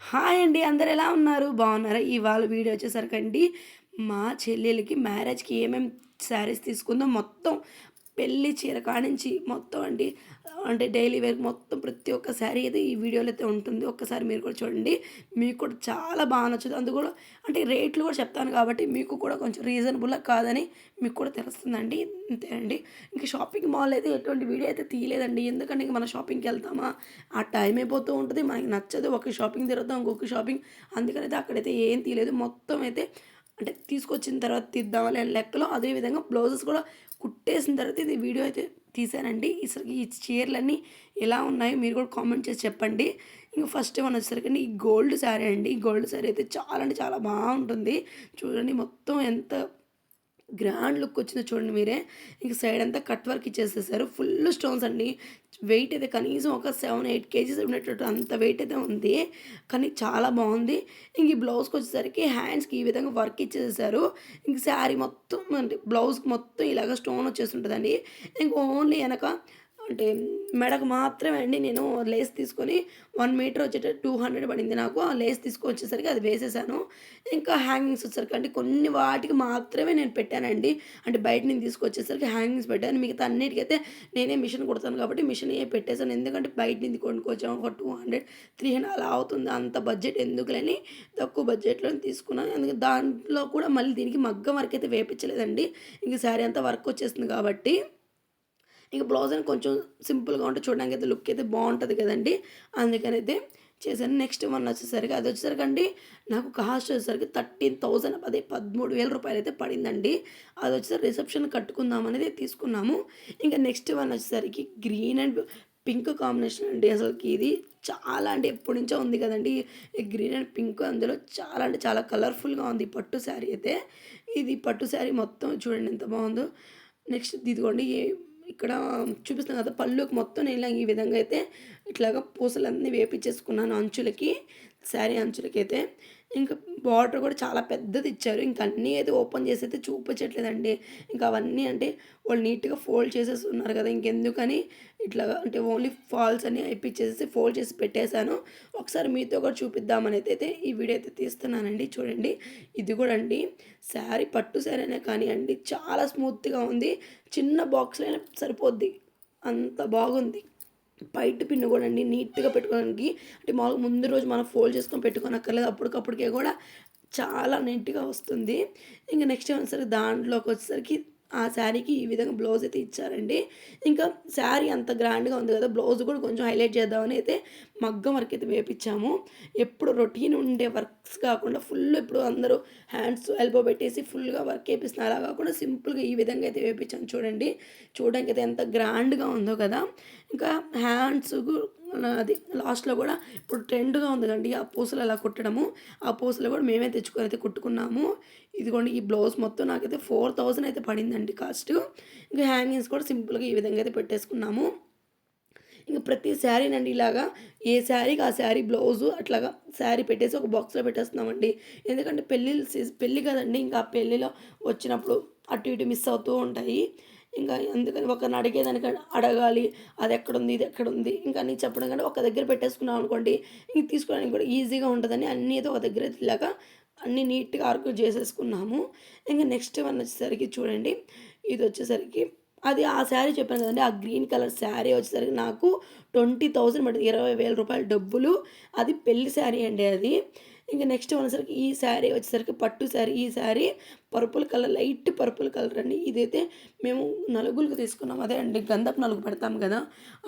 Hi అండి. అందరూ ఎలా ఉన్నారు? బాగున్నారా? ఇవాళ వీడియో వచ్చేసరికండి మా చెల్లెలికి మ్యారేజ్‌కి ఏమేం శారీస్ తీసుకుందో మొత్తం పెళ్లి చీర కానించి మొత్తం అండి. అంటే డైలీ వేర్‌కి మొత్తం ప్రతి ఒక్క శారీ అయితే ఈ వీడియోలో అయితే ఉంటుంది. ఒక్కసారి మీరు కూడా చూడండి. మీకు కూడా చాలా బాగా నచ్చుతుంది. అందు కూడా అంటే రేట్లు కూడా చెప్తాను కాబట్టి మీకు కూడా కొంచెం రీజనబుల్‌గా కాదని మీకు కూడా తెలుస్తుందండి. అంతే అండి. ఇంక షాపింగ్ మాల్ అయితే ఎటువంటి వీడియో అయితే తీయలేదండి. ఎందుకంటే ఇంక మనం షాపింగ్‌కెళ్తామా ఆ టైం అయిపోతూ ఉంటది. మనకి నచ్చదు. ఒక షాపింగ్ తిరుగుతాం. ఇంకొక షాపింగ్ అందుకనైతే అక్కడైతే ఏం తీయలేదు. మొత్తం అయితే అంటే తీసుకొచ్చిన తర్వాత తీద్దాంలే అని లెక్కలో అదే విధంగా బ్లౌజెస్ కూడా కుట్టేసిన తర్వాత ఇది వీడియో అయితే తీశానండి. ఈ చీరలన్నీ ఎలా ఉన్నాయో మీరు కూడా కామెంట్ చేసి చెప్పండి. ఇంక ఫస్ట్ వన్ వచ్చేసరికండి ఈ గోల్డ్ శారీ అండి. ఈ గోల్డ్ శారీ అయితే చాలా అంటే చాలా బాగుంటుంది. చూడండి మొత్తం ఎంత గ్రాండ్ లుక్ వచ్చిందో చూడండి మీరే. ఇంక సైడ్ అంతా కట్ వర్క్ ఇచ్చేసేసారు. ఫుల్ స్టోన్స్ అండి. వెయిట్ అయితే కనీసం ఒక 7, 8 కేజీస్ ఉండేటట్టు అంత వెయిట్ అయితే ఉంది. కానీ చాలా బాగుంది. ఇంక ఈ బ్లౌజ్‌కొచ్చేసరికి హ్యాండ్స్‌కి ఈ విధంగా వర్క్ ఇచ్చేసేసారు. ఇంక శారీ మొత్తం అంటే బ్లౌజ్‌కి మొత్తం ఇలాగ స్టోన్ వచ్చేసుంటదండి. ఇంక ఓన్లీ ఎనక అంటే మెడకు మాత్రమే అండి నేను లేస్ తీసుకొని 1 మీటర్ వచ్చేటట్టు 200 పడింది నాకు. ఆ లేస్ తీసుకొచ్చేసరికి అది వేసేసాను. ఇంకా హ్యాంగింగ్స్ వచ్చేసరికి అంటే కొన్ని వాటికి మాత్రమే నేను పెట్టానండి. అంటే బయట నుంచి తీసుకొచ్చేసరికి హ్యాంగింగ్స్ పెట్టాను. మిగతా అన్నిటికైతే నేనే మిషన్ కుడతాను కాబట్టి మిషనే పెట్టేసాను. ఎందుకంటే బయట నుంచి కొనుక్కొచ్చాము ఒక 200, 300 అలా అవుతుంది. అంత బడ్జెట్ ఎందుకులని తక్కువ బడ్జెట్‌లోనే తీసుకున్నాను. అందుకే దాంట్లో కూడా మళ్ళీ దీనికి మగ్గం వర్క్ అయితే వేపించలేదండి. ఇంక శారీ అంతా వర్క్ వచ్చేస్తుంది కాబట్టి ఇంక బ్లౌజ్ అని కొంచెం సింపుల్‌గా ఉంటే చూడడానికైతే లుక్ అయితే బావుంటది కదండీ! అందుకనైతే చేశాను. నెక్స్ట్ వన్ వచ్చేసరికి అదొచ్చేసరికండి నాకు కాస్ట్ వచ్చేసరికి 13,000 అదే రూ. 13,000 అయితే పడిందండి. అదొచ్చేసరికి రిసెప్షన్ కట్టుకుందామనేది తీసుకున్నాము. ఇంకా నెక్స్ట్ వన్ వచ్చేసరికి గ్రీన్ అండ్ పింక్ కాంబినేషన్ అండి. అసలకి ఇది చాలా అంటే ఎప్పటినుంచో ఉంది కదండీ! ఈ గ్రీన్ అండ్ పింక్ అందులో చాలా అంటే చాలా కలర్‌ఫుల్‌గా ఉంది ఈ పట్టు శారీ అయితే. ఇది పట్టు శారీ మొత్తం చూడండి ఎంత బావుందో. నెక్స్ట్ ఇదిగోండి ఇక్కడ చూపిస్తున్నాను కదా! పళ్ళుకి మొత్తం నేను ఇలా ఈ విధంగా అయితే ఇట్లాగా పూసలన్నీ వేపిచ్చేసుకున్నాను అంచులకి. శారీ అంచులకైతే. ఇంకా బార్డర్ కూడా చాలా పెద్దది ఇచ్చారు. ఇంక అన్నీ అయితే ఓపెన్ చేసి అయితే చూపించట్లేదండి. ఇంకా అవన్నీ అంటే వాళ్ళు నీట్‌గా ఫోల్డ్ చేసేసి ఉన్నారు కదా! ఇంకెందుకని ఇట్లాగా అంటే ఓన్లీ ఫాల్స్ అన్నీ ఏపిచ్చేసేసి ఫోల్డ్ చేసి పెట్టేశాను. ఒకసారి మీతో కూడా చూపిద్దామని అయితే ఈ వీడియో అయితే తీస్తున్నానండి. చూడండి. ఇది కూడా అండి శారీ పట్టు శారీ అనే కానియండి చాలా స్మూత్‌గా ఉంది. చిన్న బాక్స్‌లో అయినా సరిపోద్ది. అంత బాగుంది. పైట పిన్ గూడా అండి నీట్‌గా పెట్టుకోవడానికి అంటే మాములుగా ముందు రోజు మనం ఫోల్డ్ చేసుకొని పెట్టుకోనక్కర్లేదు. అప్పటికప్పటికే గూడా చాలా నీట్‌గా వస్తుంది. ఇంక నెక్స్ట్ ఏమొచ్చేసరికి దాంట్లోకొచ్చేసరికి ఆ శారీకి ఈ విధంగా బ్లౌజ్ అయితే ఇచ్చారండి. ఇంకా శారీ అంత గ్రాండ్‌గా ఉంది గదా! బ్లౌజ్ కూడా కొంచెం హైలైట్ చేద్దామని అయితే మగ్గం వర్క్ అయితే వేపిచ్చాము. ఎప్పుడు రొటీన్ ఉండే వర్క్స్ కాకుండా ఫుల్ ఇప్పుడు అందరూ హ్యాండ్స్ ఎల్బో పెట్టేసి ఫుల్‌గా వర్క్ ఏపిస్తున్నారు. అలా కాకుండా సింపుల్‌గా ఈ విధంగా అయితే వేపిచ్చాను చూడండి. చూడడానికైతే ఎంత గ్రాండ్‌గా ఉందో కదా! ఇంకా హ్యాండ్స్ అది లాస్ట్‌లో గూడా ఇప్పుడు ట్రెండ్‌గా ఉంది కదండీ! ఆ పూసలు అలా కుట్టడము. ఆ పూసలు గూడా మేమే తెచ్చుకొని అయితే కుట్టుకున్నాము. ఇదిగోండి ఈ బ్లౌజ్ మొత్తం నాకైతే 4,000 అయితే పడిందండి కాస్ట్. ఇంకా హ్యాంగింగ్స్ కూడా సింపుల్‌గా ఈ విధంగా అయితే పెట్టేసుకున్నాము. ఇంక ప్రతి శారీనండి ఇలాగా ఏ శారీకి ఆ శారీ బ్లౌజు అట్లాగా శారీ పెట్టేసి ఒక బాక్స్‌లో పెట్టేస్తున్నామండి. ఎందుకంటే పెళ్లి కదండీ! ఇంకా ఆ పెళ్లిలో వచ్చినప్పుడు అటు ఇటు మిస్ అవుతూ ఉంటాయి. ఇంకా అందుకని ఒకరిని అడిగేదానికి అడగాలి. అదెక్కడుంది? ఇదెక్కడుంది? ఇంకా అన్నీ చెప్పడం కంటే ఒక దగ్గర పెట్టేసుకున్నాం అనుకోండి, ఇంక తీసుకోవడానికి కూడా ఈజీగా ఉంటదని అన్నీ అయితే ఒక దగ్గర ఇలాగా అన్నీ నీట్‌గా ఆర్గనైజ్ చేసేసుకున్నాము. ఇంక నెక్స్ట్ వన్ వచ్చేసరికి చూడండి. ఇదొచ్చేసరికి అది ఆ శారీ చెప్పాను కదండీ! ఆ గ్రీన్ కలర్ శారీ వచ్చేసరికి నాకు 20,000 పడింది. రూ. 20,000 డబ్బులు. అది పెళ్లి శారీ అండి అది. ఇంక నెక్స్ట్ వచ్చేసరికి ఈ శారీ వచ్చేసరికి పట్టు శారీ. ఈ sari purple colour light purple colour అండి. ఇదైతే మేము నలుగులకు తీసుకున్నాం. అదే అండి గంధపు నలుగు పెడతాం కదా!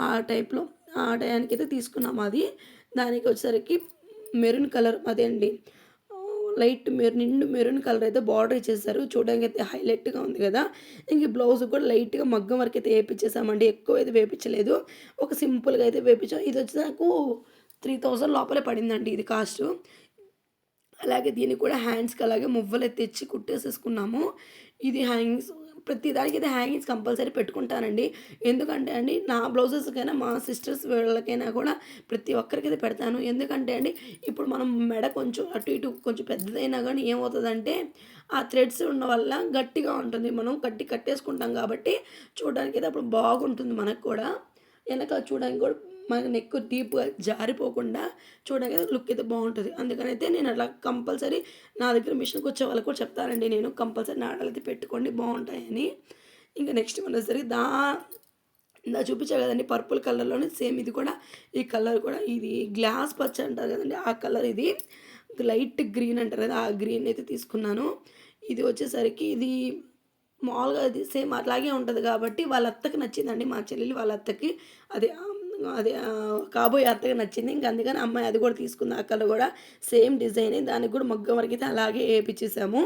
ఆ టైప్‌లో ఆ టయానికైతే తీసుకున్నాం అది. దానికి వచ్చేసరికి మెరూన్ కలర్ అదే అండి. లైట్ నిండు మెరూన్ కలర్ అయితే బార్డర్ ఇచ్చేసారు. చూడడానికైతే హైలైట్‌గా ఉంది గదా! ఇంక బ్లౌజ్ కూడా లైట్‌గా మగ్గం వర్క్ అయితే ఏపిచ్చేసామండి. ఎక్కువైతే వేపిచ్చలేదు. ఒక సింపుల్‌గా అయితే వేపిచ్చాం. ఇదొచ్చి నాకు 3,000 లోపలే పడిందండి ఇది కాస్టు. అలాగే దీనికి కూడా హ్యాండ్స్‌కి అలాగే మువ్వలయి తెచ్చి కుట్టేసేసుకున్నాము. ఇది హ్యాంగింగ్స్ ప్రతి దానికైతే హ్యాంగింగ్స్ కంపల్సరీ పెట్టుకుంటానండి. ఎందుకంటే అండి నా బ్లౌజెస్‌కైనా, మా సిస్టర్స్ వీళ్ళకైనా కూడా ప్రతి ఒక్కరికైతే పెడతాను. ఎందుకంటే అండి ఇప్పుడు మనం మెడ కొంచెం అటు ఇటు కొంచెం పెద్దదైనా గానీ ఏమవుతదంటే ఆ థ్రెడ్స్ ఉండడం వల్ల గట్టిగా ఉంటుంది. మనం కట్టేసుకుంటాం కాబట్టి చూడడానికైతే అప్పుడు బాగుంటుంది మనకు కూడా. ఎనక చూడడానికి కూడా మనకి నెక్ డీప్‌గా జారిపోకుండా చూడడానికి లుక్ అయితే బావుంటది. అందుకనైతే నేను అట్లా కంపల్సరీ నా దగ్గర మిషన్‌కొచ్చే వాళ్ళకి కూడా చెప్తానండి నేను. కంపల్సరీ నాడాలైతే పెట్టుకోండి బావుంటాయని. ఇంక నెక్స్ట్ వచ్చేసరికి ఇందాక చూపించా కదండీ పర్పుల్ కలర్‌లోనే సేమ్ ఇది కూడా ఈ కలర్ కూడా ఇది గ్లాస్ పచ్చ అంటారు కదండీ! ఆ కలర్ ఇది. లైట్ గ్రీన్ అంటారు కదా! ఆ గ్రీన్ అయితే తీసుకున్నాను. ఇది వచ్చేసరికి ఇది మామూలుగా అది సేమ్ అట్లాగే ఉంటది కాబట్టి వాళ్ళ అత్తకి నచ్చిందండి. మా చెల్లెలి వాళ్ళ అత్తకి. అదే కాబోయే అత్తకి నచ్చింది. ఇంక అందుకని అమ్మాయి అది కూడా తీసుకుంది. ఆ కలర్ కూడా సేమ్ డిజైనే. దానికి కూడా మగ్గం వరకైతే అలాగే ఏపిచ్చేసాము.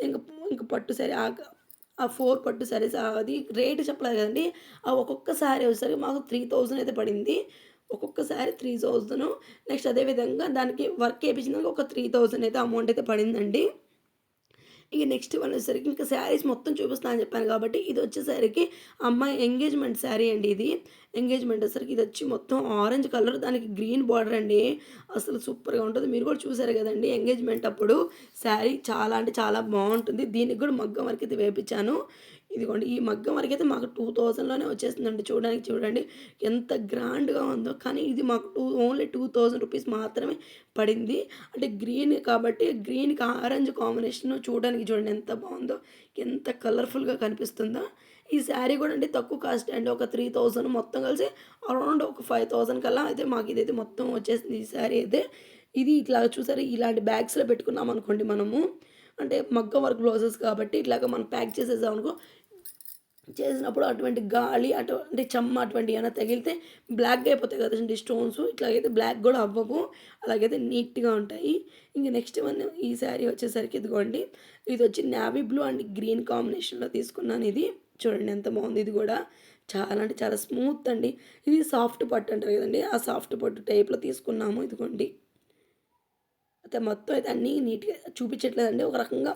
ఇంక ఇంక పట్టు సారీ ఆ 4 పట్టు సారీస్ అది రేట్ చెప్పలేదు కదండీ! ఆ ఒక్కొక్క సారీ వచ్చేసరికి మాకు 3000 అయితే పడింది. ఒక్కొక్క సారీ 3000 నెక్స్ట్ అదే విధంగా దానికి వర్క్ ఏపించినందుకు ఒక 3000 అయితే అమౌంట్ అయితే పడిందండి. ఇక నెక్స్ట్ వన్ వచ్చేసరికి ఇంకా శారీస్ మొత్తం చూపిస్తా అని చెప్పాను కాబట్టి ఇది వచ్చేసరికి అమ్మాయి ఎంగేజ్మెంట్ శారీ అండి ఇది. ఎంగేజ్మెంట్ వచ్చేసరికి ఇది వచ్చి మొత్తం ఆరెంజ్ కలర్ దానికి గ్రీన్ బార్డర్ అండి. అసలు సూపర్‌గా ఉంటుంది. మీరు కూడా చూసారు కదండీ ఎంగేజ్మెంట్ అప్పుడు శారీ చాలా అంటే చాలా బావుంటుంది. దీనికి కూడా మగ్గం వర్క్ అయితే వేపించాను. ఇదిగోండి ఈ మగ్గం వర్క్ అయితే మాకు 2000లోనే వచ్చేసిందండి. చూడడానికి చూడండి ఎంత గ్రాండ్‌గా ఉందో. కానీ ఇది మాకు ఓన్లీ 2000 రూపీస్ మాత్రమే పడింది. అంటే గ్రీన్ కాబట్టి గ్రీన్‌కి ఆరెంజ్ కాంబినేషన్ చూడడానికి చూడండి ఎంత బావుందో. ఎంత కలర్‌ఫుల్‌గా కనిపిస్తుందో. ఈ శారీ కూడా అండి తక్కువ కాస్ట్ అండి. ఒక 3000 మొత్తం కలిసి అరౌండ్ ఒక 5000 కల్లా అయితే మాకు ఇదైతే మొత్తం వచ్చేసింది ఈ శారీ అయితే. ఇది ఇట్లా చూసారా ఇలాంటి బ్యాగ్స్‌లో పెట్టుకున్నామనుకోండి మనము అంటే మగ్గం వర్క్ బ్లౌజెస్ కాబట్టి ఇట్లాగా మనం ప్యాక్ చేసేసామనుకో చేసినప్పుడు అటువంటి గాలి అటువంటి చెమ్మ అటువంటివి ఏమైనా తగిలితే బ్లాక్‌గా అయిపోతాయి కదండీ స్టోన్స్. ఇట్లాగైతే బ్లాక్ గూడా అవ్వవు. అలాగైతే నీట్‌గా ఉంటాయి. ఇంక నెక్స్ట్ వన్ ఈ శారీ వచ్చేసరికి ఇదిగోండి. ఇదొచ్చి నేవీ బ్లూ అండ్ గ్రీన్ కాంబినేషన్‌లో తీసుకున్నాను ఇది. చూడండి ఎంత బావుంది ఇది గూడా. చాలా అంటే చాలా స్మూత్ అండి. ఇది సాఫ్ట్ పట్టు అంటారు కదండీ! ఆ సాఫ్ట్ పట్టు టైప్‌లో తీసుకున్నాము. ఇదిగోండి. అయితే మొత్తం అయితే అన్నీ నీట్‌గా చూపించట్లేదండి. ఒక రకంగా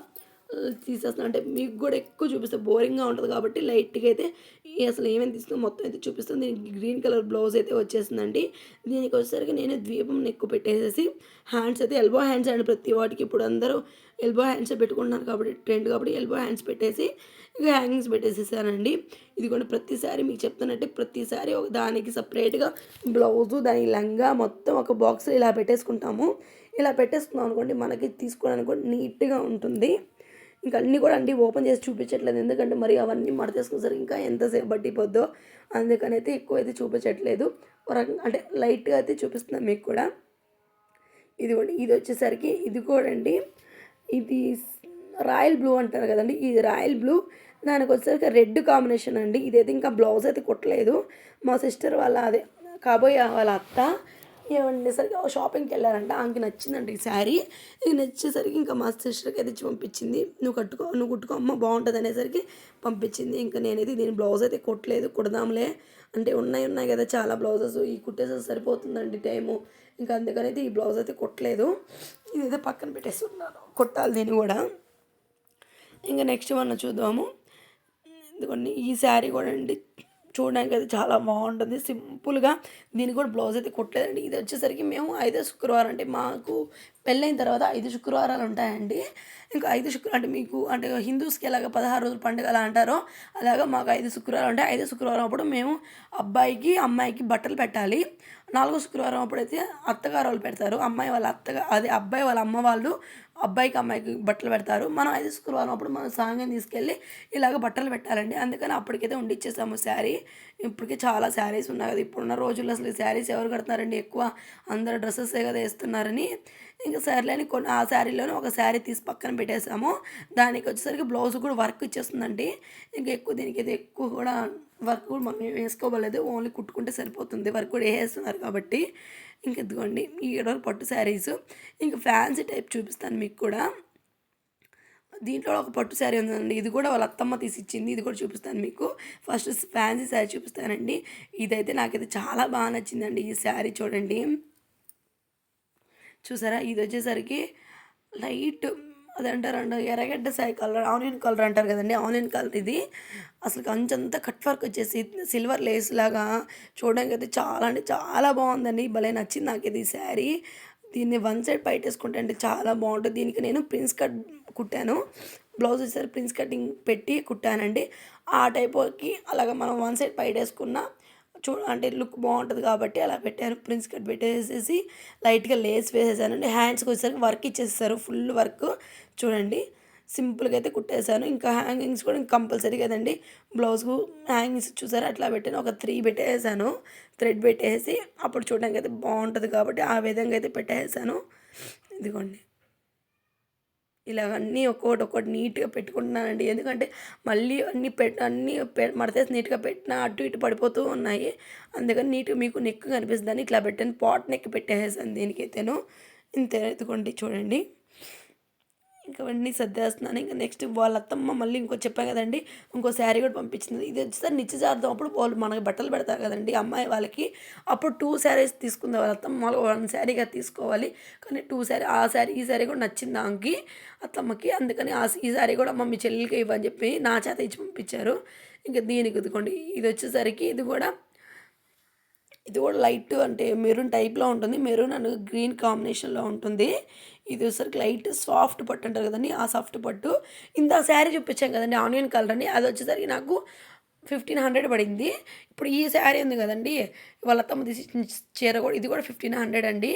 తీసేస్తున్నా. అంటే మీకు గూడా ఎక్కువ చూపిస్తే బోరింగ్‌గా ఉంటది కాబట్టి లైట్‌గా అయితే అసలు ఏమేమి తీసుకున్నా మొత్తం అయితే చూపిస్తాను. దీనికి గ్రీన్ కలర్ బ్లౌజ్ అయితే వచ్చేసిందండి. దీనికి వచ్చేసరికి నేను ద్వీపం నెక్ పెట్టేసేసి హ్యాండ్స్ అయితే ఎల్బో హ్యాండ్స్ అండి ప్రతి వాటికి ఇప్పుడు అందరూ ఎల్బో హ్యాండ్సే పెట్టుకుంటున్నారు కాబట్టి ట్రెండ్ కాబట్టి ఎల్బో హ్యాండ్స్ పెట్టేసి ఇక హ్యాంగింగ్స్ పెట్టేసేసానండి. ఇదిగోండి ప్రతిసారి మీకు చెప్తున్నట్టే ప్రతిసారి ఒక దానికి సపరేట్‌గా బ్లౌజు, దానికి లంగా మొత్తం ఒక బాక్స్‌లో ఇలా పెట్టేసుకుంటాము. ఇలా పెట్టేసుకున్నాం అనుకోండి మనకి తీసుకోవడానికి కూడా నీట్‌గా ఉంటుంది. ఇంక అన్నీ కూడా అండి ఓపెన్ చేసి చూపించట్లేదు. ఎందుకంటే మరి అవన్నీ మడతేసుకునేసరికి ఇంకా ఎంతసేపు పట్టిపోద్దో అందుకనైతే ఎక్కువైతే చూపించట్లేదు. ఒక రకంగా అంటే లైట్‌గా అయితే చూపిస్తున్నాను మీకు కూడా. ఇదిగోండి ఇదొచ్చేసరికి ఇది కూడా అండి ఇది రాయల్ బ్లూ అంటారు కదండీ! ఇది రాయల్ బ్లూ దానికొచ్చేసరికి రెడ్ కాంబినేషన్ అండి. ఇదైతే ఇంకా బ్లౌజ్ అయితే కుట్టలేదు. మా సిస్టర్ వాళ్ళ అదే కాబోయే వాళ్ళ అత్త ఏమండేసరికి షాపింగ్‌కెళ్లారంట. ఆమెకి నచ్చిందంట ఈ శారీ. ఇది నచ్చేసరికి ఇంకా మా సిస్టర్‌కి అయితే ఇచ్చి పంపించింది. "నువ్వు కుట్టుకో అమ్మ బావుంటది" అనేసరికి పంపించింది. ఇంకా నేనైతే దీని బ్లౌజ్ అయితే కుట్టలేదు. కుడదాంలే అంటే ఉన్నాయి కదా చాలా బ్లౌజెస్ ఈ కుట్టేస్తే సరిపోతుందండి టైము. ఇంకా అందుకనైతే ఈ బ్లౌజ్ అయితే కుట్టలేదు. ఇదైతే పక్కన పెట్టేసుకున్నాను. కుట్టాలి దీన్ని కూడా. ఇంక నెక్స్ట్ వన్ చూద్దాము. ఇదిగోండి ఈ శారీ కూడా అండి చూడడానికైతే చాలా బాగుంటుంది. సింపుల్‌గా దీనికి కూడా బ్లౌజ్ అయితే కుట్టలేదండి. ఇది వచ్చేసరికి మేము ఐదో శుక్రవారం అంటే మాకు పెళ్ళైన తర్వాత 5 శుక్రవారాలు ఉంటాయండి. ఇంకా 5 అంటే మీకు అంటే హిందూస్‌కి ఎలాగ 16 రోజుల పండుగ అలా అంటారో అలాగా మాకు 5 శుక్రవారాలు ఉంటాయి. 5 శుక్రవారం అప్పుడు మేము అబ్బాయికి, అమ్మాయికి బట్టలు పెట్టాలి. 4 శుక్రవారం అప్పుడైతే అత్తగారోళ్ళు పెడతారు. అమ్మాయి వాళ్ళ అదే అబ్బాయి వాళ్ళ అమ్మ వాళ్ళు అబ్బాయికి, అమ్మాయికి బట్టలు పెడతారు. మనం 5 శుక్రవారం అప్పుడు మనం సాంగం తీసుకెళ్ళి ఇలాగ బట్టలు పెట్టాలండి. అందుకని అప్పటికైతే ఉండిచ్చేసాము శారీ. ఇప్పటికే చాలా శారీస్ ఉన్నాయి కదా! ఇప్పుడున్న రోజుల్లో అసలు ఈ శారీస్ ఎవరు కడుతున్నారండి ఎక్కువ అందరూ డ్రెస్సెసే కదా ఏస్తున్నారని ఇంక సర్లే అని కొన్ని ఆ శారీలోనే ఒక శారీ తీసి పక్కన పెట్టేసాము. దానికి వచ్చేసరికి బ్లౌజ్ కూడా వర్క్ ఇచ్చేస్తుందండి. ఇంక ఎక్కువ దీనికైతే ఎక్కువ కూడా వర్క్ కూడా మనం వేసుకోవలేదు. ఓన్లీ కుట్టుకుంటే సరిపోతుంది. వర్క్ కూడా వేసేస్తున్నారు కాబట్టి. ఇంక ఇదిగోండి ఈ 7 పట్టు శారీస్. ఇంక ఫ్యాన్సీ టైప్ చూపిస్తాను మీకు కూడా. దీంట్లో ఒక పట్టు శారీ ఉందండి. ఇది కూడా వాళ్ళ అత్తమ్మ తీసిచ్చింది. ఇది కూడా చూపిస్తాను మీకు. ఫస్ట్ ఫ్యాన్సీ శారీ చూపిస్తానండి. ఇదైతే నాకైతే చాలా బాగా నచ్చిందండి. ఈ శారీ చూడండి. చూసారా? ఇదొచ్చేసరికి లైట్ అదంటారండి ఎర్రగడ్డ సాయి కలర్, ఆనియన్ కలర్ అంటారు కదండీ! ఆనియన్ కలర్ ఇది. అసలు అంచంతా కట్ వర్క్ వచ్చేసి సిల్వర్ లేస్ లాగా చూడడానికైతే చాలా అంటే చాలా బాగుందండి. భలే నచ్చింది నాకిది ఈ శారీ. దీన్ని వన్ సైడ్ పైటేసుకుంటే అంటే చాలా బాగుంటుంది. దీనికి నేను ప్రిన్స్ కట్ కుట్టాను. బ్లౌజ్ వచ్చేసరికి ప్రిన్స్ కటింగ్ పెట్టి కుట్టానండి. ఆ టైప్‌కి అలాగ మనం వన్ సైడ్ పైటేసుకున్న అంటే లుక్ బాగుంటుంది కాబట్టి అలా పెట్టాను. ప్రిన్స్ కట్ పెట్టేసేసి లైట్గా లేస్ వేసేసానండి. హ్యాండ్స్కి వచ్చేసరికి వర్క్ ఇచ్చేస్తారు, ఫుల్ వర్క్ చూడండి. సింపుల్గా అయితే కుట్టేశాను. ఇంకా హ్యాంగింగ్స్ కూడా కంపల్సరీ కదండి, బ్లౌజ్కు హ్యాంగింగ్స్ చూసారా అట్లా పెట్టాను. ఒక 3 పెట్టేసాను, థ్రెడ్ పెట్టేసి అప్పుడు చూడడానికి అయితే బాగుంటుంది కాబట్టి ఆ విధంగా అయితే పెట్టేసాను. ఇదిగోండి ఇలాగ అన్నీ ఒక్కొక్కటి నీట్గా పెట్టుకుంటున్నానండి. ఎందుకంటే మళ్ళీ అన్నీ మడతేసి నీట్గా పెట్టినా అటు ఇటు పడిపోతూ ఉన్నాయి. అందుకని నీట్గా మీకు నెక్ కనిపిస్తుందని ఇట్లా పెట్టాను. పాట్ నెక్ పెట్టేసాను దీనికైతేను. ఇంతే, ఇదిగోండి చూడండి. ఇంకా అవన్నీ సర్దేస్తున్నాను. ఇంకా నెక్స్ట్ వాళ్ళ అత్తమ్మ మళ్ళీ చెప్పాను కదండి, ఇంకో శారీ కూడా పంపించింది. ఇది వచ్చేసరి నిశ్చితార్థం అప్పుడు వాళ్ళు మనకి బట్టలు పెడతారు కదండి అమ్మాయి వాళ్ళకి, అప్పుడు 2 శారీస్ తీసుకుంది వాళ్ళ అత్తమ్మ. మామూలుగా 1 శారీగా తీసుకోవాలి, కానీ 2 శారీ, ఆ శారీ ఈ శారీ కూడా నచ్చింది ఆమెకి, అత్తమ్మకి. అందుకని ఈ శారీ కూడా అమ్మ మీ చెల్లికి ఇవ్వని చెప్పి నా చేత ఇచ్చి పంపించారు. ఇంకా దీనికి ఇదిగోండి, ఇది వచ్చేసరికి ఇది కూడా లైట్ అంటే మెరూన్ టైప్లో ఉంటుంది, మెరూన్ అండ్ గ్రీన్ కాంబినేషన్లో ఉంటుంది. ఇది వచ్చేసరికి లైట్ సాఫ్ట్ పట్టు అంటారు కదండి, ఆ సాఫ్ట్ పట్టు. ఇంత శారీ చూపించాం కదండి ఆనియన్ కలర్ అని, అది వచ్చేసరికి నాకు 1500 పడింది. ఇప్పుడు ఈ శారీ ఉంది కదండి వాళ్ళ అత్తమ్మ తీసి చీర కూడా, ఇది కూడా 1500 అండి.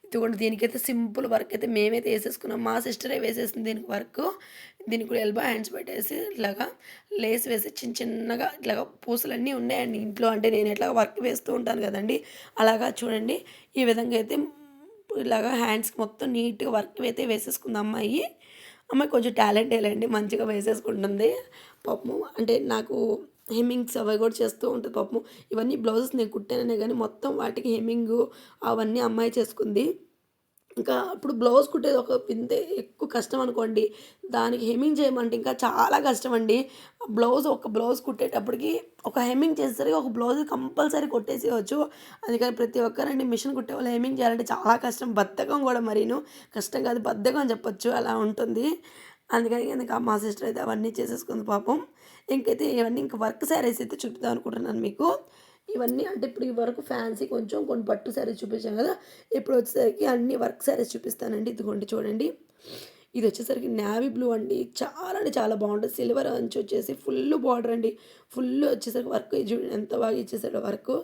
ఇది కూడా దీనికైతే సింపుల్ వర్క్ అయితే మేమైతే వేసేసుకున్నాం, మా సిస్టరే వేసేసింది దీనికి వర్క్. దీనికి కూడా ఎల్బో హ్యాండ్స్ పెట్టేసి ఇట్లాగా లేస్ వేసి చిన్నగా ఇట్లాగా పూసలన్నీ ఉన్నాయండి ఇంట్లో. అంటే నేను ఎట్లా వర్క్ వేస్తూ ఉంటాను కదండి, అలాగా చూడండి. ఈ విధంగా అయితే ఇలాగా హ్యాండ్స్కి మొత్తం నీట్గా వర్క్ అయితే వేసేసుకుంది అమ్మాయి. కొంచెం టాలెంట్ వేయాలండి, మంచిగా వేసేసుకుంటుంది పాపము. అంటే నాకు హెమ్మింగ్స్ అవి కూడా చేస్తూ ఉంటుంది పాపము. ఇవన్నీ బ్లౌజెస్ నేను కుట్టాననే కానీ మొత్తం వాటికి హెమ్మింగ్ అవన్నీ అమ్మాయి చేసుకుంది. ఇంకా ఇప్పుడు బ్లౌజ్ కుట్టేది ఒక వింతే ఎక్కువ కష్టం అనుకోండి, దానికి హెమ్మింగ్ చేయమంటే ఇంకా చాలా కష్టం అండి. ఒక బ్లౌజ్ కుట్టేటప్పటికి ఒక హెమ్మింగ్ చేసేసరికి ఒక బ్లౌజ్ కంపల్సరీ కొట్టేసేయచ్చు. అందుకని ప్రతి ఒక్కరండి మిషన్ కుట్టే వాళ్ళు హెమ్మింగ్ చేయాలంటే చాలా కష్టం, బద్ధకం కూడా మరీను. కష్టం కాదు, బద్ధకం అని చెప్పొచ్చు, అలా ఉంటుంది. అందుకని ఇంకా మా సిస్టర్ అయితే అవన్నీ చేసేసుకుంది పాపం. ఇంకైతే ఇవన్నీ ఇంకా వర్క్ శారీస్ అయితే చూపుతాం అనుకుంటున్నాను మీకు. ఇవన్నీ అంటే ఇప్పుడు ఈ వరకు ఫ్యాన్సీ కొంచెం కొన్ని పట్టు శారీస్ చూపించాం కదా, ఇప్పుడు వచ్చేసరికి అన్ని వర్క్ శారీస్ చూపిస్తానండి. ఇదిగోండి చూడండి, ఇది వచ్చేసరికి నేవీ బ్లూ అండి, చాలా అంటే చాలా బాగుంటుంది. సిల్వర్ అంచు వచ్చేసి ఫుల్ బార్డర్ అండి, ఫుల్ వచ్చేసరికి వర్క్ చూడండి ఎంత బాగా ఇచ్చేసాడు వర్క్.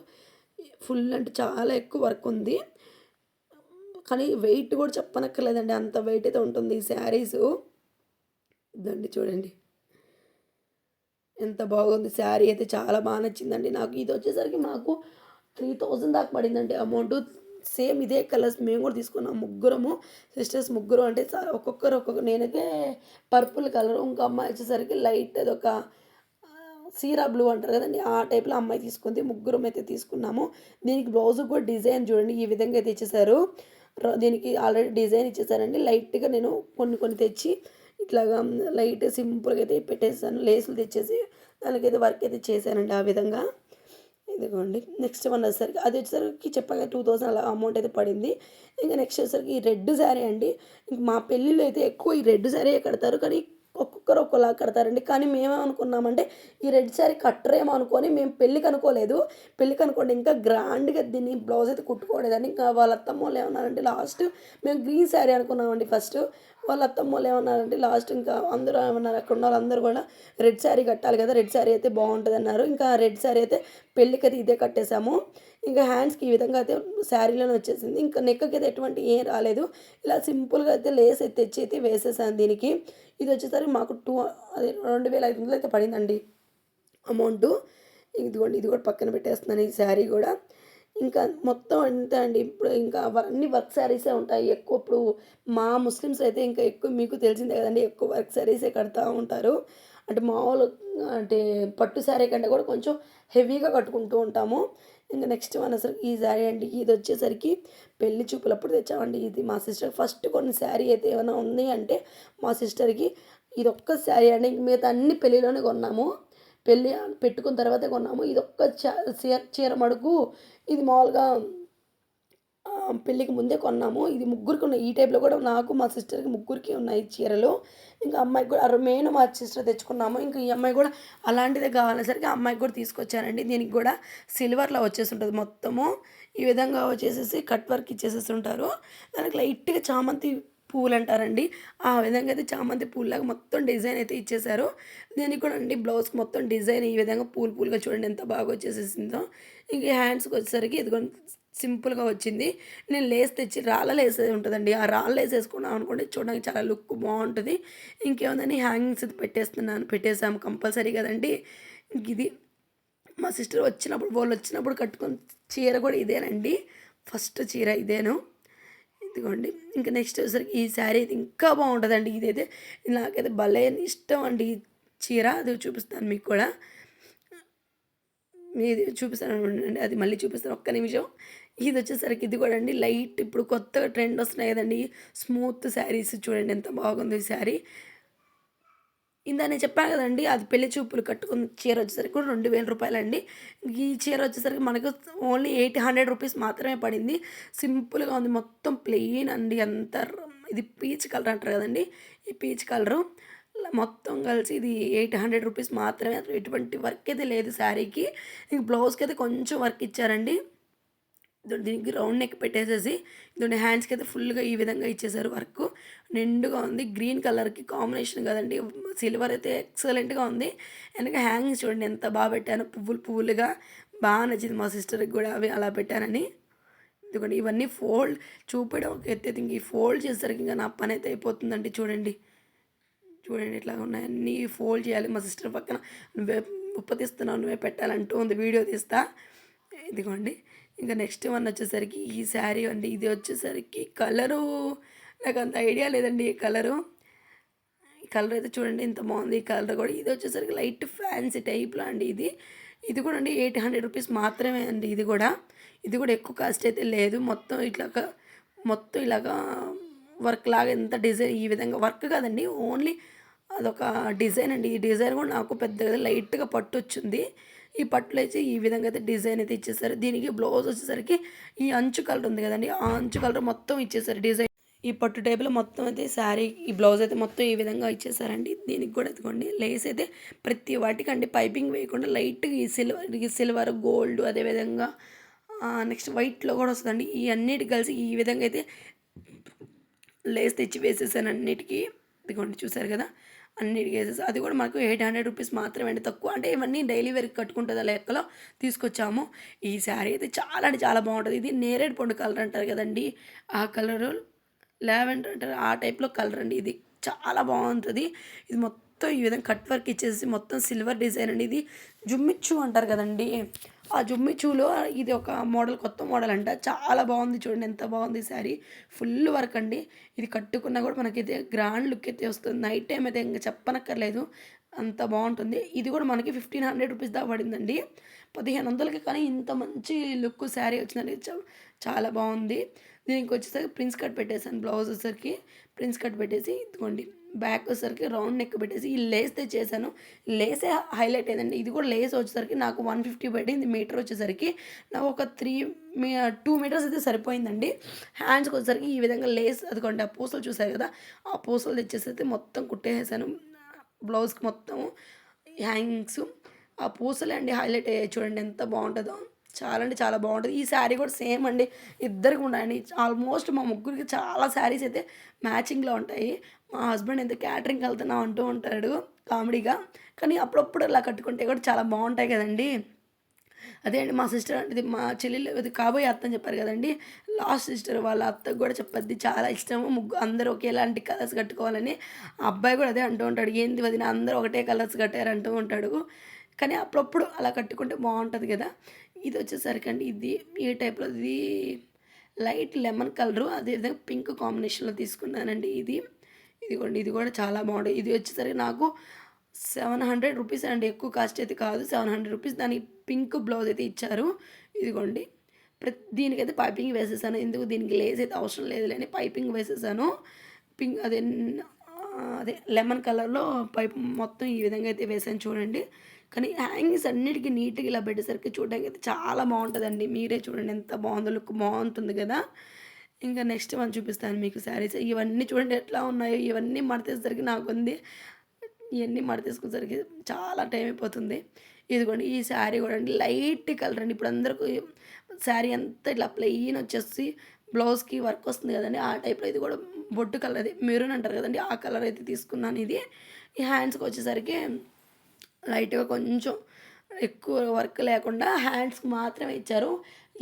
ఫుల్ అంటే చాలా ఎక్కువ వర్క్ ఉంది, కానీ వెయిట్ కూడా చెప్పనక్కర్లేదండి, అంత వెయిట్ అయితే ఉంటుంది ఈ శారీసు. ఇదండి చూడండి ఎంత బాగుంది శారీ, అయితే చాలా బాగా నచ్చిందండి నాకు. ఇది వచ్చేసరికి నాకు 3000 దాకా పడిందండి అమౌంట్. సేమ్ ఇదే కలర్స్ మేము కూడా తీసుకున్నాం, ముగ్గురము సిస్టర్స్ ముగ్గురు. అంటే ఒక్కొక్కరు నేనైతే పర్పుల్ కలర్, ఇంకో అమ్మాయి వచ్చేసరికి లైట్ అదొక సీరా బ్లూ అంటారు కదండి, ఆ టైప్లో అమ్మాయి తీసుకుంది. ముగ్గురం అయితే తీసుకున్నాము. దీనికి బ్లౌజ్ కూడా డిజైన్ చూడండి ఈ విధంగా అయితే ఇచ్చేసారు. దీనికి ఆల్రెడీ డిజైన్ ఇచ్చేసారండి. లైట్గా నేను కొన్ని తెచ్చి ఇట్లాగా లైట్ సింపుల్గా అయితే పెట్టేసాను, లేసులు తెచ్చేసి దానికైతే వర్క్ అయితే చేశానండి ఆ విధంగా. ఇదిగోండి నెక్స్ట్ వన్ వచ్చేసరికి అది వచ్చేసరికి చెప్పాక 2000 అలా అమౌంట్ అయితే పడింది. ఇంకా నెక్స్ట్ వచ్చేసరికి ఈ రెడ్ శారీ అండి. ఇంక మా పెళ్ళిళ్ళు అయితే ఎక్కువ ఈ రెడ్ శారీ కడతారు, కానీ ఒక్కొక్కరు ఒక్కోలా కడతారండి. కానీ మేమేమనుకున్నామంటే ఈ రెడ్ శారీ కట్టరేమో అనుకొని మేము పెళ్ళికి అనుకోలేదు. పెళ్ళికి అనుకోండి ఇంకా గ్రాండ్గా దీన్ని బ్లౌజ్ అయితే కుట్టుకోలేదని ఇంకా వాళ్ళ అత్తమ్మ వాళ్ళు ఏమన్నారంటే లాస్ట్ మేము గ్రీన్ శారీ అనుకున్నామండి ఫస్ట్. వాళ్ళ అత్తమ్మ వాళ్ళు ఏమన్నారంటే లాస్ట్ ఇంకా అందరూ ఏమన్నారు, అక్కడ ఉన్న వాళ్ళందరూ కూడా రెడ్ శారీ కట్టాలి కదా, రెడ్ శారీ అయితే బాగుంటుంది అన్నారు. ఇంకా రెడ్ శారీ అయితే పెళ్ళికి అయితే ఇదే కట్టేసాము. ఇంకా హ్యాండ్స్కి ఈ విధంగా అయితే శారీలోనే వచ్చేసింది. ఇంకా నెక్కి అయితే ఎటువంటి ఏం రాలేదు, ఇలా సింపుల్గా అయితే లేస్ అయితే తెచ్చి అయితే వేసేసాను దీనికి. ఇది వచ్చేసరికి మాకు 2500 అయితే పడిందండి అమౌంట్. ఇదిగోండి ఇది కూడా పక్కన పెట్టేస్తున్నాను ఈ శారీ కూడా. ఇంకా మొత్తం అంతే అండి. ఇప్పుడు ఇంకా అన్ని వర్క్ శారీసే ఉంటాయి ఎక్కువ. ఇప్పుడు మా ముస్లిమ్స్ అయితే ఇంకా ఎక్కువ మీకు తెలిసిందే కదండి, ఎక్కువ వర్క్ శారీసే కడతా ఉంటారు. అంటే మామూలు అంటే పట్టు శారీ కంటే కూడా కొంచెం హెవీగా కట్టుకుంటూ ఉంటాము. ఇంకా నెక్స్ట్ వన్ అసలు ఈ శారీ అండి, ఇది వచ్చేసరికి పెళ్లి చూపులప్పుడు తెచ్చామండి. ఇది మా సిస్టర్ ఫస్ట్ కొన్ని శారీ అయితే ఏమైనా ఉంది అంటే మా సిస్టర్కి ఇది ఒక్క శారీ అండి. మిగతా అన్ని పెళ్ళిలోనే కొన్నాము, పెళ్ళి పెట్టుకున్న తర్వాతే కొన్నాము. ఇది ఒక్క చీర మడుగు ఇది మామూలుగా పెళ్ళికి ముందే కొన్నాము. ఇది ముగ్గురికి ఉన్నాయి, ఈ టైప్లో కూడా నాకు మా సిస్టర్కి ముగ్గురికి ఉన్నాయి చీరలు. ఇంకా అమ్మాయికి కూడా మెయిన్ మా సిస్టర్ తెచ్చుకున్నాము. ఇంకా ఈ అమ్మాయి కూడా అలాంటిదే కావాలనేసరికి అమ్మాయికి కూడా తీసుకొచ్చానండి. దీనికి కూడా సిల్వర్లో వచ్చేసి ఉంటుంది మొత్తము. ఈ విధంగా వచ్చేసేసి కట్ వర్క్ ఇచ్చేసేసి ఉంటారు. దానికి లైట్గా చామంతి పూలు అంటారండి. ఆ విధంగా అయితే చామంతి పూల్లాగా మొత్తం డిజైన్ అయితే ఇచ్చేసారు. దీనికి కూడా అండి బ్లౌజ్‌కి మొత్తం డిజైన్ ఈ విధంగా పూలు పూలుగా చూడండి ఎంత బాగా వచ్చేసేసిందో. ఇంక హ్యాండ్స్‌కి వచ్చేసరికి ఇదిగోండి సింపుల్‌గా వచ్చింది. నేను లేస్ తెచ్చి రాళ్ళ లేస్ ఉంటదండి. ఆ రాళ్ళ లేస్ ఏసుకున్నాం అనుకోండి చూడడానికి చాలా లుక్ బావుంటది. ఇంకేముందని హ్యాంగింగ్స్ అయితే పెట్టేసాము కంపల్సరీ కదండీ. ఇంకిది మా సిస్టర్ వచ్చినప్పుడు వాళ్ళొచ్చినప్పుడు కట్టుకున్న చీర కూడా ఇదేనండి. ఫస్ట్ చీర ఇదేను. ఇదిగోండి. ఇంక నెక్స్ట్ వచ్చేసరికి ఈ శారీ అయితే ఇంకా బావుంటదండి. ఇదైతే నాకైతే భలే ఇష్టం అండి ఈ చీర. అది చూపిస్తాను మీకు కూడా. ఇది చూపిస్తాను ఉండండి. అది మళ్ళీ చూపిస్తాను ఒక్క నిమిషం. ఇదొచ్చేసరికి ఇది కూడా అండి లైట్ ఇప్పుడు కొత్తగా ట్రెండ్ వస్తున్నాయి కదండీ! స్మూత్ శారీస్ చూడండి ఎంత బాగుందో ఈ శారీ. ఇందాక నేను చెప్పాను కదండీ! అది పెళ్లి చూపులు కట్టుకున్న చీర వచ్చేసరికి కూడా రూ. 2000 ఈ చీర వచ్చేసరికి మనకు ఓన్లీ 800 రూపీస్ మాత్రమే పడింది. సింపుల్‌గా ఉంది. మొత్తం ప్లెయిన్ అండి. ఇది పీచ్ కలర్ అంటారు కదండీ! ఈ పీచ్ కలరు మొత్తం కలిసి ఇది 800 రూపీస్ మాత్రమే. అసలు ఎటువంటి వర్క్ అయితే లేదు శారీకి. ఇంక బ్లౌజ్‌కి అయితే కొంచెం వర్క్ ఇచ్చారండి. దీనికి రౌండ్ నెక్ పెట్టేసేసి ఇదండి హ్యాండ్స్కి అయితే ఫుల్గా ఈ విధంగా ఇచ్చేసారు వర్క్. నిండుగా ఉంది. గ్రీన్ కలర్కి కాంబినేషన్ కదండి. సిల్వర్ అయితే ఎక్సలెంట్గా ఉంది. వెనక హ్యాంగింగ్స్ చూడండి ఎంత బాగా పెట్టాను. పువ్వులు పువ్వులుగా బాగా నచ్చింది మా సిస్టర్కి కూడా అవి అలా పెట్టానని. ఇదిగోండి ఇవన్నీ ఫోల్డ్ చూపడం ఒక ఎత్తు. ఇంక ఈ ఫోల్డ్ చేసేసరికి ఇంకా నా పని అయితే అయిపోతుందండి. చూడండి చూడండి ఇట్లా ఉన్నాయి అన్నీ ఫోల్డ్ చేయాలి. మా సిస్టర్ పక్కన నువ్వే ఉప్పతీస్తున్నావు నువ్వే పెట్టాలంటూ ఉంది. వీడియో తీస్తా. ఇదిగోండి ఇంకా నెక్స్ట్ వన్ వచ్చేసరికి ఈ శారీ అండి. ఇది వచ్చేసరికి కలరు నాకు అంత ఐడియా లేదండి. ఈ కలరు అయితే చూడండి ఎంత బాగుంది. ఈ కలర్ కూడా ఇది వచ్చేసరికి లైట్ ఫ్యాన్సీ టైప్లో అండి. ఇది కూడా అండి 800 రూపీస్ మాత్రమే అండి. ఇది కూడా ఎక్కువ కాస్ట్ అయితే లేదు. మొత్తం ఇలాగా వర్క్ లాగా ఎంత డిజైన్ ఈ విధంగా వర్క్ కాదండి ఓన్లీ అదొక డిజైన్ అండి. ఈ డిజైన్ కూడా నాకు పెద్దగా లైట్గా పట్టు వచ్చింది. ఈ పట్టులో అయితే ఈ విధంగా అయితే డిజైన్ అయితే ఇచ్చేసారు. దీనికి బ్లౌజ్ వచ్చేసరికి ఈ అంచు కలర్ ఉంది కదండి ఆ అంచు కలర్ మొత్తం ఇచ్చేసారు డిజైన్. ఈ పట్టు టైపులో మొత్తం అయితే శారీ ఈ బ్లౌజ్ అయితే మొత్తం ఈ విధంగా ఇచ్చేసారండి. దీనికి కూడా ఎత్తుకోండి లేస్ అయితే ప్రతి వాటికండి పైపింగ్ వేయకుండా లైట్గా ఈ సిల్వర్ గోల్డ్ అదేవిధంగా నెక్స్ట్ వైట్లో కూడా వస్తుందండి. ఈ అన్నిటికి కలిసి ఈ విధంగా అయితే లేస్ తెచ్చి వేసేసాను అన్నిటికీ. ఇదిగోండి చూసారు కదా అన్నిటికీ వేసేసి అది కూడా మనకు 800 రూపీస్ మాత్రమే అండి. తక్కువ అంటే ఇవన్నీ డైలీ వేర్కి కట్టుకుంటుందా లెక్కలో తీసుకొచ్చాము. ఈ శారీ అయితే చాలా అంటే చాలా బాగుంటుంది. ఇది నేరేడు పండు కలర్ అంటారు కదండి ఆ కలరు లావెండర్ అంటారు ఆ టైప్లో కలర్ అండి. ఇది చాలా బాగుంటుంది. ఇది మొత్తం ఈ విధంగా కట్ వర్క్ ఇచ్చేసి మొత్తం సిల్వర్ డిజైన్ అండి. ఇది జుమ్మిచ్చు అంటారు కదండి ఆ జుమ్మిచ్చులో ఇది ఒక మోడల్ కొత్త మోడల్ అంట. చాలా బాగుంది చూడండి ఎంత బాగుంది శారీ. ఫుల్ వర్క్ అండి. ఇది కట్టుకున్నా కూడా మనకైతే గ్రాండ్ లుక్ అయితే వస్తుంది. నైట్ టైం అయితే ఇంకా చెప్పనక్కర్లేదు అంత బాగుంటుంది. ఇది కూడా మనకి 1500 రూపీస్ దాకా పడిందండి. 1500కి కానీ ఇంత మంచి లుక్ శారీ వచ్చిందండి. చాలా బాగుంది. దీనికి వచ్చేసరికి ప్రిన్స్ కట్ పెట్టేసాను. బ్లౌజ్ వచ్చేసరికి ప్రిన్స్ కట్ పెట్టేసి ఇదిగోండి బ్యాక్ వచ్చేసరికి రౌండ్ నెక్ పెట్టేసి ఈ లేస్ తెచ్చేసాను. లేసే హైలైట్ అయిందండి. ఇది కూడా లేస్ వచ్చేసరికి నాకు 150 పడింది మీటర్ వచ్చేసరికి. నాకు ఒక 2 మీటర్స్ అయితే సరిపోయిందండి. హ్యాండ్స్కి వచ్చేసరికి ఈ విధంగా లేస్ అదిగోండి ఆ పూసలు చూసారు కదా ఆ పూసలు తెచ్చేసి అయితే మొత్తం కుట్టేసాను. బ్లౌజ్కి మొత్తం హ్యాంగింగ్స్ ఆ పూసలే అండి హైలైట్ అయ్యాయి చూడండి ఎంత బాగుంటుందో. చాలా అంటే చాలా బాగుంటుంది. ఈ శారీ కూడా సేమ్ అండి ఇద్దరికి ఉన్నాయండి. ఆల్మోస్ట్ మా ముగ్గురికి చాలా శారీస్ అయితే మ్యాచింగ్లో ఉంటాయి. మా హస్బెండ్ ఎంత క్యాటరింగ్కి వెళ్తున్నావు అంటూ ఉంటాడు కామెడీగా. కానీ అప్పుడప్పుడు ఇలా కట్టుకుంటే కూడా చాలా బాగుంటాయి కదండి. అదే అండి మా సిస్టర్ అంటే మా చెల్లెలు అది కాబోయే అత్త అని చెప్పారు కదండి లాస్ట్ సిస్టర్ వాళ్ళ అత్తకు కూడా చెప్పద్ది చాలా ఇష్టము అందరూ ఒకేలాంటి కలర్స్ కట్టుకోవాలని. ఆ అబ్బాయి కూడా అదే అంటూ ఉంటాడు ఏంది వదిన అందరూ ఒకటే కలర్స్ కట్టారు అంటూ ఉంటాడు. కానీ అప్పుడప్పుడు అలా కట్టుకుంటే బాగుంటుంది కదా. ఇది వచ్చేసరికి అండి ఇది ఈ టైప్లో ఇది లైట్ లెమన్ కలరు అదేవిధంగా పింక్ కాంబినేషన్లో తీసుకున్నానండి. ఇదిగోండి ఇది కూడా చాలా బాగుంటుంది. ఇది వచ్చేసరికి నాకు 700 రూపీస్ అండి. ఎక్కువ కాస్ట్ అయితే కాదు. 700 రూపీస్ దానికి పింక్ బ్లౌజ్ అయితే ఇచ్చారు. ఇదిగోండి దీనికైతే పైపింగ్ వేసేసాను. ఎందుకు దీనికి లేస్ అయితే అవసరం లేదులే అని పైపింగ్ వేసేసాను. పింక్ అదే లెమన్ కలర్లో పైప్ మొత్తం ఈ విధంగా అయితే వేసాను చూడండి. కానీ హ్యాంగింగ్స్ అన్నిటికీ నీట్గా ఇలా పెట్టేసరికి చూడడానికి అయితే చాలా బాగుంటుందండి. మీరే చూడండి ఎంత బాగుందో లుక్ బాగుంటుంది కదా. ఇంకా నెక్స్ట్ వన్ చూపిస్తాను మీకు శారీస్. ఇవన్నీ చూడండి ఎట్లా ఉన్నాయో. ఇవన్నీ మడతేసరికి నాకుంది ఇవన్నీ మడతేసుకునేసరికి చాలా టైం అయిపోతుంది. ఇదిగోండి ఈ శారీ కూడా అండి లైట్ కలర్ అండి. ఇప్పుడు అందరికి శారీ అంతా ఇట్లా ప్లెయిన్ వచ్చేసి బ్లౌజ్కి వర్క్ వస్తుంది కదండి ఆ టైప్లో ఇది కూడా బొట్టు కలర్ అది మెరూన్ అంటారు కదండి, ఆ కలర్ అయితే తీసుకున్నాను. ఇది ఈ హ్యాండ్స్కి వచ్చేసరికి లైట్గా కొంచెం ఎక్కువ వర్క్ లేకుండా హ్యాండ్స్కి మాత్రమే ఇచ్చారు.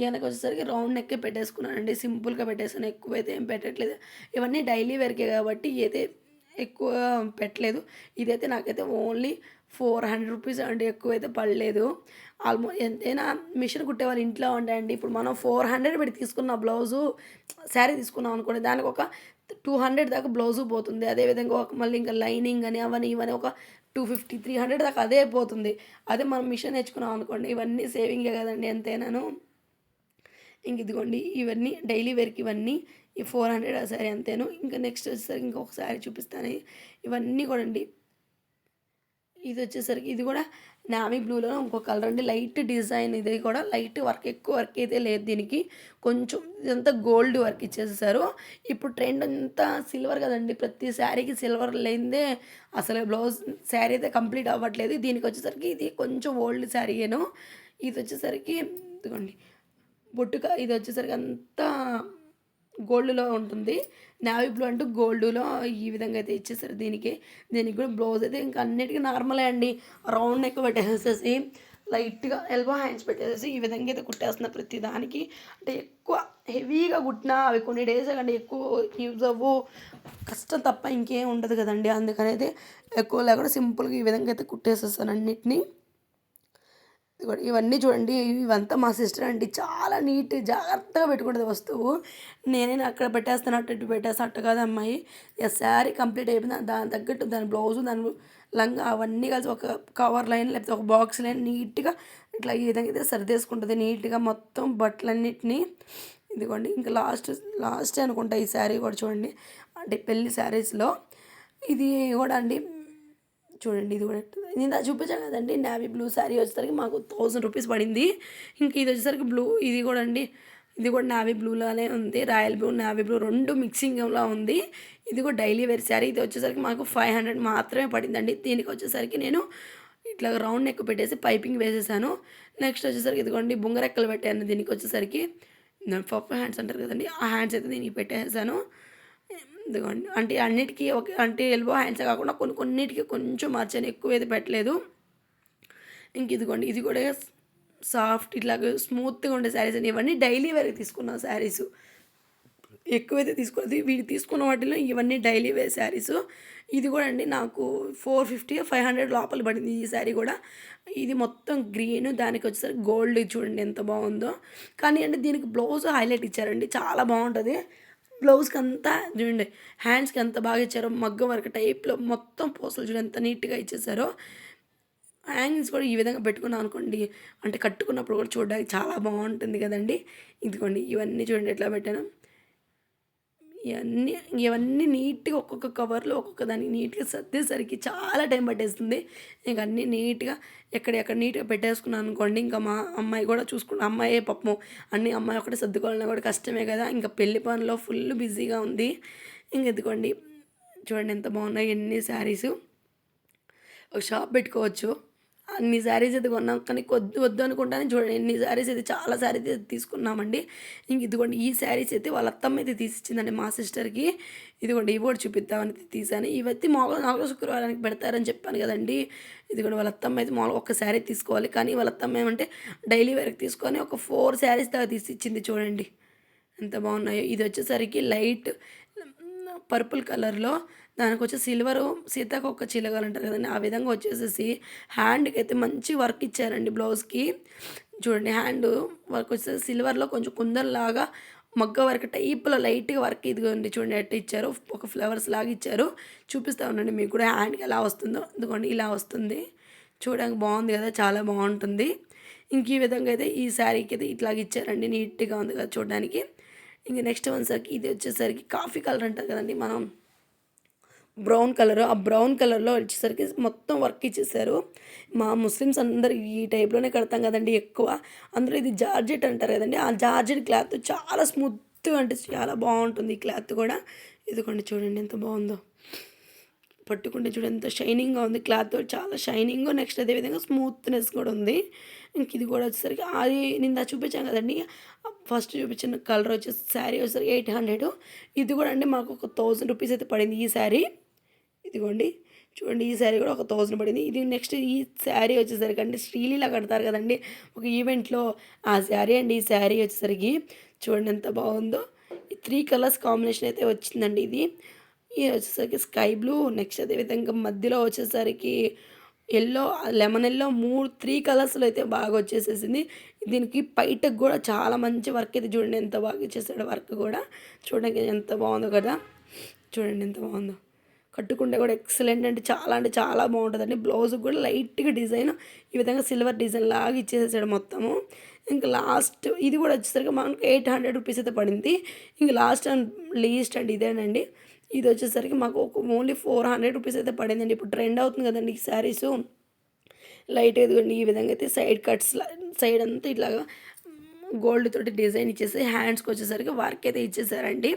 వెనక వచ్చేసరికి రౌండ్ నెక్కే పెట్టేసుకున్నానండి, సింపుల్గా పెట్టేసాను, ఎక్కువైతే ఏం పెట్టట్లేదు. ఇవన్నీ డైలీ వేర్కే కాబట్టి అయితే ఎక్కువ పెట్టలేదు. ఇదైతే నాకైతే ఓన్లీ 400 రూపీస్ అండి, ఎక్కువైతే పడలేదు. ఎంతైనా మిషన్ కుట్టేవాళ్ళు ఇంట్లో ఉంటాయండి. ఇప్పుడు మనం 400 పెట్టి తీసుకున్న బ్లౌజు శారీ తీసుకున్నాం అనుకోండి, దానికి ఒక 200 దాకా బ్లౌజు పోతుంది. అదేవిధంగా ఒక మళ్ళీ ఇంకా లైనింగ్ అని అవని ఇవని ఒక 250 300 దాకా అదే పోతుంది. అదే మనం మిషన్ నేర్చుకున్నాం అనుకోండి, ఇవన్నీ సేవింగే కదండి ఎంతైనాను. ఇంక ఇదిగోండి ఇవన్నీ డైలీ వేర్కి, ఇవన్నీ ఈ 400 ఆ శారీ అంతేను. ఇంకా నెక్స్ట్ వచ్చేసరికి ఇంకొక శారీ చూపిస్తాను. ఇవన్నీ కూడా అండి, ఇది వచ్చేసరికి ఇది కూడా నావీ బ్లూలో ఇంకో కలర్ అండి, లైట్ డిజైన్. ఇది కూడా లైట్ వర్క్, ఎక్కువ వర్క్ అయితే లేదు దీనికి, కొంచెం ఇదంతా గోల్డ్ వర్క్ ఇచ్చేసేసారు. ఇప్పుడు ట్రెండ్ అంతా సిల్వర్ కదండి, ప్రతి శారీకి సిల్వర్ లేనిదే అసలు బ్లౌజ్ శారీ అయితే కంప్లీట్ అవ్వట్లేదు. దీనికి వచ్చేసరికి ఇది కొంచెం ఓల్డ్ శారీయేను. ఇది వచ్చేసరికి ఇదిగోండి బొట్టుక, ఇది వచ్చేసరికి అంతా గోల్డ్లో ఉంటుంది. నావీ బ్లూ అంటూ గోల్డ్లో ఈ విధంగా అయితే ఇచ్చేసారు. దీనికి కూడా బ్లౌజ్ అయితే ఇంకా అన్నిటికీ నార్మలే అండి, రౌండ్ నెక్ పెట్టేసేసి లైట్గా ఎల్బో హ్యాండ్స్ పెట్టేసేసి ఈ విధంగా అయితే కుట్టేస్తున్నారు ప్రతి దానికి. అంటే ఎక్కువ హెవీగా కుట్టినా అవి కొన్ని డేస్ కంటే ఎక్కువ యూజ్ అవ్వు, కష్టం తప్ప ఇంకేం ఉండదు కదండి. అందుకని అయితే ఎక్కువ లేకుండా సింపుల్గా ఈ విధంగా అయితే కుట్టేసేస్తాను అన్నిటినీ. ఇవన్నీ చూడండి, ఇవంతా మా సిస్టర్ అండి, చాలా నీట్ జాగ్రత్తగా పెట్టుకుంటుంది వస్తువు. నేనే అక్కడ పెట్టేస్తాను, అటు పెట్టేస్తాను, అట్టు కాదు అమ్మాయి. శారీ కంప్లీట్ అయిపోయింది, దాని తగ్గట్టు దాని బ్లౌజు, దాని లంగా అవన్నీ కలిసి ఒక కవర్ లైన్ లేకపోతే ఒక బాక్స్ లైన్ నీట్గా ఇట్లా ఈ విధంగా అయితే సర్దేసుకుంటుంది నీట్గా మొత్తం బట్టలన్నిటినీ. ఇదిగోండి ఇంకా లాస్ట్ అనుకుంటా ఈ శారీ కూడా చూడండి, అంటే పెళ్లి శారీస్లో ఇది కూడా అండి. చూడండి ఇది కూడా నేను చూపించాను కదండి, నావీ బ్లూ శారీ వచ్చేసరికి మాకు 1000 రూపీస్ పడింది. ఇంక ఇది వచ్చేసరికి బ్లూ, ఇది కూడా అండి, ఇది కూడా నావీ బ్లూలోనే ఉంది, రాయల్ బ్లూ నావీ బ్లూ రెండు మిక్సింగ్లో ఉంది. ఇది కూడా డైలీ వేర్ శారీ. ఇది వచ్చేసరికి మాకు 500 మాత్రమే పడిందండి. దీనికి వచ్చేసరికి నేను ఇట్లా రౌండ్ నెక్ పెట్టేసి పైపింగ్ వేసేసాను. నెక్స్ట్ వచ్చేసరికి ఇదిగోండి బుంగరెక్కలు పెట్టాను. దీనికి వచ్చేసరికి పఫ్ హ్యాండ్స్ అంటారు కదండి, ఆ హ్యాండ్స్ అయితే దీనికి పెట్టేసాను. ఇదిగోండి అంటే అన్నిటికీ అంటే ఎల్బో హ్యాండ్సే కాకుండా కొన్నిటికి కొంచెం మార్చాను, ఎక్కువ ఏది పెట్టలేదు. ఇంక ఇదిగోండి ఇది కూడా సాఫ్ట్ ఇట్లాగ స్మూత్గా ఉండే శారీస్ అండి. ఇవన్నీ డైలీ వేర్ తీసుకున్న శారీస్, ఎక్కువైతే తీసుకోలేదు. వీటి తీసుకున్న వాటిలో ఇవన్నీ డైలీ వేర్ శారీస్. ఇది కూడా అండి నాకు 450 500 లోపల పడింది ఈ శారీ కూడా. ఇది మొత్తం గ్రీన్, దానికి వచ్చేసరికి గోల్డ్. చూడండి ఎంత బాగుందో. కానీ అంటే దీనికి బ్లౌజ్ హైలైట్ ఇచ్చారండి, చాలా బాగుంటుంది. బ్లౌజ్కి అంతా చూడండి, హ్యాండ్స్కి ఎంత బాగా ఇచ్చారో, మగ్గ వర్క్ టైప్లో మొత్తం పూసలు చూడండి ఎంత నీట్గా ఇచ్చేసారో. హ్యాంగింగ్స్ కూడా ఈ విధంగా పెట్టుకున్నాం అనుకోండి, అంటే కట్టుకున్నప్పుడు కూడా చూడడానికి చాలా బాగుంటుంది కదండి. ఇదిగోండి ఇవన్నీ చూడండి ఎట్లా పెట్టాను. ఇవన్నీ నీట్గా ఒక్కొక్క కవర్లో ఒక్కొక్క దానికి నీట్గా సర్దేసరికి చాలా టైం పట్టేస్తుంది. ఇంక అన్నీ నీట్గా ఎక్కడ నీట్గా పెట్టేసుకున్నాను అనుకోండి, ఇంకా మా అమ్మాయి కూడా చూసుకున్న అమ్మాయే పాపం అన్నీ అమ్మాయి ఒకటి సర్దుకోవాలన్నా కూడా కష్టమే కదా. ఇంకా పెళ్లి పనిలో ఫుల్ బిజీగా ఉంది. ఇంక ఎదుకోండి చూడండి ఎంత బాగున్నాయి ఎన్ని శారీసు. ఒక షాప్ పెట్టుకోవచ్చు, అన్ని శారీస్ అయితే కొన్నాం. కానీ వద్దు అనుకుంటానే చూడండి ఎన్ని శారీస్ అయితే, చాలా శారీస్ అయితే తీసుకున్నామండి. ఇంక ఇదిగోండి ఈ శారీస్ అయితే వాళ్ళ అత్తమ్మ అయితే తీసిచ్చిందండి మా సిస్టర్కి. ఇదిగోండి ఇవి కూడా చూపిద్దామని తీసాను. ఇవైతే మామూలుగా 4 శుక్రవారానికి పెడతారని చెప్పాను కదండి. ఇదిగోండి వాళ్ళ అత్తమ్మ అయితే మామూలుగా ఒక శారీ తీసుకోవాలి, కానీ వాళ్ళ అత్తమ్మ ఏమంటే డైలీ వేర్కి తీసుకొని ఒక 4 శారీస్ దాకా తీసిచ్చింది. చూడండి ఎంత బాగున్నాయో. ఇది వచ్చేసరికి లైట్ పర్పుల్ కలర్లో, దానికి వచ్చి సిల్వరు సీతాకొక చిలకలు అంటారు కదండి, ఆ విధంగా వచ్చేసేసి హ్యాండ్కి అయితే మంచి వర్క్ ఇచ్చారండి బ్లౌజ్కి. చూడండి హ్యాండ్ వర్క్ వచ్చేసి సిల్వర్లో కొంచెం కుందన్లాగా మగ్గ వర్క్ టైప్లో లైట్గా వర్క్ ఇదిగోండి చూడండి ఎట్లా ఇచ్చారు, ఒక ఫ్లవర్స్ లాగా ఇచ్చారు. చూపిస్తూ ఉండండి మీకు కూడా హ్యాండ్కి ఎలా వస్తుందో. ఇదిగోండి ఇలా వస్తుంది, చూడడానికి బాగుంది కదా, చాలా బాగుంటుంది. ఇంక ఈ విధంగా అయితే ఈ శారీకి అయితే ఇట్లాగ ఇచ్చారండి, నీట్గా ఉంది కదా చూడడానికి. ఇంక నెక్స్ట్ వన్ సరికి ఇది వచ్చేసరికి కాఫీ కలర్ అంటారు కదండి మనం, బ్రౌన్ కలర్, ఆ బ్రౌన్ కలర్లో వచ్చేసరికి మొత్తం వర్క్ ఇచ్చేసారు. మా ముస్లిమ్స్ అందరు ఈ టైప్లోనే కడతాం కదండి ఎక్కువ. అందులో ఇది జార్జెట్ అంటారు కదండి, ఆ జార్జెట్ క్లాత్ చాలా స్మూత్గా అంటే చాలా బాగుంటుంది ఈ క్లాత్ కూడా. ఇదిగోండి చూడండి ఎంత బాగుందో, పట్టుకుంటే చూడండి ఎంత షైనింగ్గా ఉంది, క్లాత్ చాలా షైనింగ్, నెక్స్ట్ అదేవిధంగా స్మూత్నెస్ కూడా ఉంది. ఇంక ఇది కూడా వచ్చేసరికి అది నిన్న చూపించాను కదండి, ఫస్ట్ చూపించిన కలర్ వచ్చేసి శారీ వచ్చేసరికి 800. ఇది కూడా అండి మాకు ఒక 1000 రూపీస్ అయితే పడింది ఈ శారీ. ఇదిగోండి చూడండి, ఈ శారీ కూడా ఒక 1000 పడింది. ఇది నెక్స్ట్ ఈ శారీ వచ్చేసరికి అంటే శ్రీలీల కడతారు కదండి ఒక ఈవెంట్లో, ఆ శారీ అండి. ఈ శారీ వచ్చేసరికి చూడండి ఎంత బాగుందో. ఈ 3 కలర్స్ కాంబినేషన్ అయితే వచ్చిందండి ఇది. ఇది వచ్చేసరికి స్కై బ్లూ, నెక్స్ట్ అదేవిధంగా మధ్యలో వచ్చేసరికి ఎల్లో, లెమన్ ఎల్లో, 3 కలర్స్లో అయితే బాగా వచ్చేసేసింది. దీనికి పైటకు కూడా చాలా మంచి వర్క్ అయితే చూడండి ఎంత బాగా ఇచ్చేసాడు వర్క్ కూడా. చూడండి ఎంత బాగుందో కదా, చూడండి ఎంత బాగుందో. కట్టుకుంటే కూడా ఎక్సలెంట్ అంటే చాలా బాగుంటుందండి. బ్లౌజ్కి కూడా లైట్గా డిజైన్ ఈ విధంగా సిల్వర్ డిజైన్ లాగా ఇచ్చేసాడు మొత్తము. ఇంకా లాస్ట్ ఇది కూడా వచ్చేసరికి మనకు 800 రూపీస్ అయితే పడింది. ఇంక లాస్ట్ అండ్ లీస్ట్ అండి ఇదేనండి. ఇది వచ్చేసరికి మాకు ఒక ఓన్లీ 400 రూపీస్ అయితే పడిందండి. ఇప్పుడు ట్రెండ్ అవుతుంది కదండి ఈ శారీసు, లైట్ ఎదుగుండి ఈ విధంగా అయితే సైడ్ కట్స్, సైడ్ అంతా ఇట్లాగా గోల్డ్ తోటి డిజైన్ ఇచ్చేసి హ్యాండ్స్కి వచ్చేసరికి వర్క్ అయితే ఇచ్చేసారండి.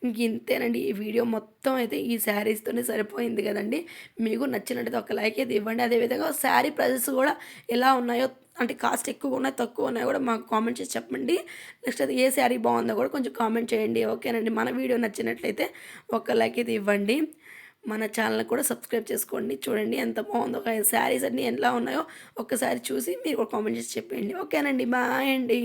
ఇంక ఇంతేనండి ఈ వీడియో మొత్తం అయితే ఈ శారీస్తోనే సరిపోయింది కదండి. మీకు నచ్చినట్టయితే ఒక లైక్ అయితే ఇవ్వండి. అదేవిధంగా శారీ ప్రైజెస్ కూడా ఎలా ఉన్నాయో, అంటే కాస్ట్ ఎక్కువ ఉన్నాయి తక్కువ ఉన్నాయో కూడా మాకు కామెంట్ చేసి చెప్పండి. నెక్స్ట్ అది ఏ శారీ బాగుందో కూడా కొంచెం కామెంట్ చేయండి. ఓకేనండి, మన వీడియో నచ్చినట్లయితే ఒక లైక్ అయితే ఇవ్వండి. మన ఛానల్ కూడా సబ్స్క్రైబ్ చేసుకోండి. చూడండి ఎంత బాగుందో, శారీస్ అన్నీ ఎలా ఉన్నాయో ఒక్కసారి చూసి మీరు కూడా కామెంట్ చేసి చెప్పండి. ఓకేనండి, బాయ్ అండి.